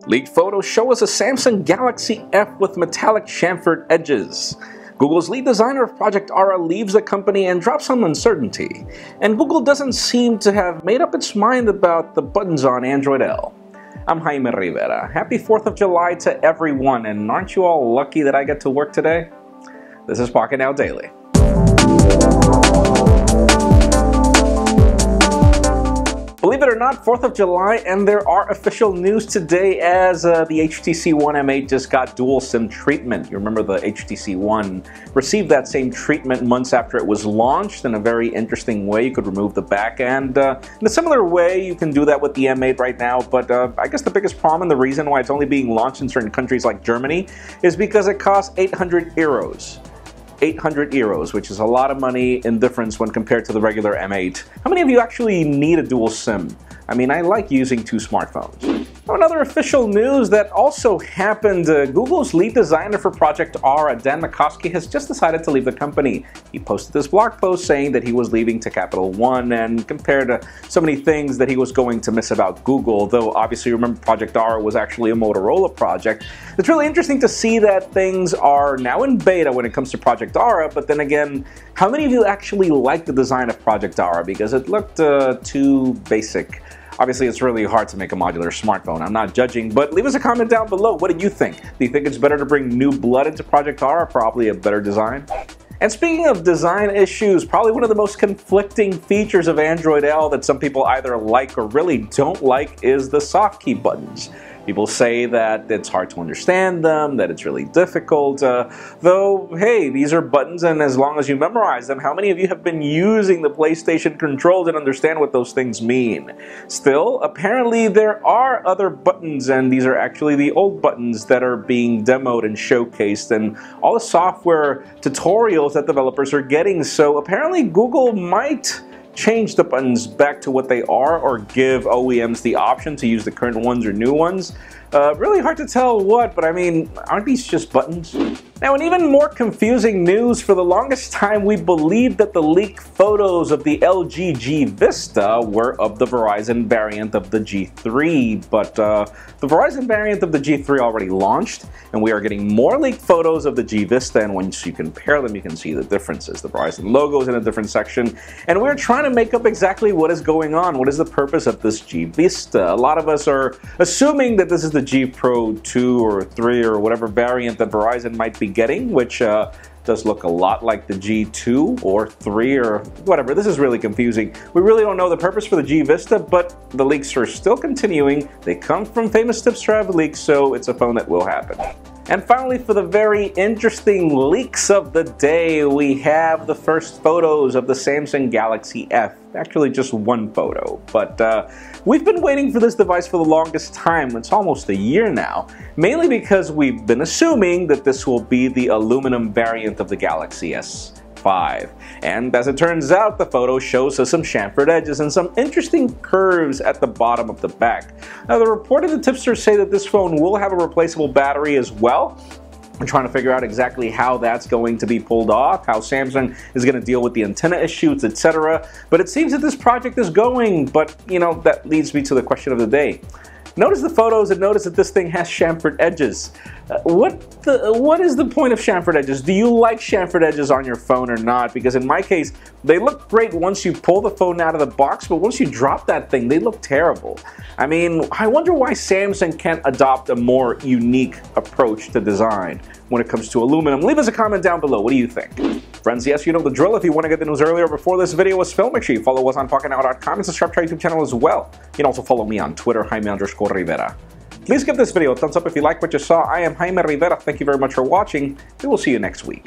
Leaked photos show us a Samsung Galaxy F with metallic chamfered edges. Google's lead designer of Project Ara leaves the company and drops some uncertainty. And Google doesn't seem to have made up its mind about the buttons on Android L. I'm Jaime Rivera. Happy 4th of July to everyone, and aren't you all lucky that I get to work today? This is Pocketnow Daily. Believe it or not, 4th of July, and there are official news today as the HTC One M8 just got dual SIM treatment. You remember the HTC One received that same treatment months after it was launched in a very interesting way. You could remove the back end. In a similar way, you can do that with the M8 right now, but I guess the biggest problem and the reason why it's only being launched in certain countries like Germany is because it costs 800 euros. 800 euros, which is a lot of money in difference when compared to the regular M8. How many of you actually need a dual SIM? I mean, I like using two smartphones. Now, another official news that also happened, Google's lead designer for Project Ara, Dan McCoskey, has just decided to leave the company. He posted this blog post saying that he was leaving to Capital One and compared so many things that he was going to miss about Google, though obviously remember Project Ara was actually a Motorola project. It's really interesting to see that things are now in beta when it comes to Project Ara, but then again, how many of you actually like the design of Project Ara? Because it looked too basic. Obviously, it's really hard to make a modular smartphone. I'm not judging, but leave us a comment down below. What do you think? Do you think it's better to bring new blood into Project Ara, probably a better design? And speaking of design issues, probably one of the most conflicting features of Android L that some people either like or really don't like is the soft key buttons. People say that it's hard to understand them, that it's really difficult, though, hey, these are buttons, and as long as you memorize them, how many of you have been using the PlayStation controls and understand what those things mean? Still, apparently there are other buttons, and these are actually the old buttons that are being demoed and showcased, and all the software tutorials that developers are getting, so apparently Google might change the buttons back to what they are or give OEMs the option to use the current ones or new ones. Really hard to tell what, but I mean, aren't these just buttons? Now, in even more confusing news, for the longest time we believed that the leaked photos of the LG-G-Vista were of the Verizon variant of the G3, but the Verizon variant of the G3 already launched, and we are getting more leaked photos of the G-Vista, and once you compare them, you can see the differences. The Verizon logo is in a different section, and we're trying to make up exactly what is going on. What is the purpose of this G-Vista? A lot of us are assuming that this is the G Pro 2 or 3 or whatever variant that Verizon might be getting, which does look a lot like the G2 or 3 or whatever. This is really confusing. We really don't know the purpose for the G-Vista, but the leaks are still continuing. They come from famous Tipstrap leaks, so it's a phone that will happen. And finally, for the very interesting leaks of the day, we have the first photos of the Samsung Galaxy F. Actually, just one photo, but we've been waiting for this device for the longest time. It's almost a year now, mainly because we've been assuming that this will be the aluminum variant of the Galaxy S5. And as it turns out, the photo shows us some chamfered edges and some interesting curves at the bottom of the back. Now, the report and the tipsters say that this phone will have a replaceable battery as well. We're trying to figure out exactly how that's going to be pulled off, how Samsung is going to deal with the antenna issues, etc. But it seems that this project is going, but you know, that leads me to the question of the day. Notice the photos and notice that this thing has chamfered edges. What is the point of chamfered edges? Do you like chamfered edges on your phone or not? Because in my case, they look great once you pull the phone out of the box, but once you drop that thing, they look terrible. I mean, I wonder why Samsung can't adopt a more unique approach to design when it comes to aluminum. Leave us a comment down below. What do you think? Friends, yes, you know the drill. If you want to get the news earlier before this video was filmed, make sure you follow us on Pocketnow.com and subscribe to our YouTube channel as well. You can also follow me on Twitter, Jaime_Rivera. Please give this video a thumbs up if you like what you saw. I am Jaime Rivera. Thank you very much for watching. We will see you next week.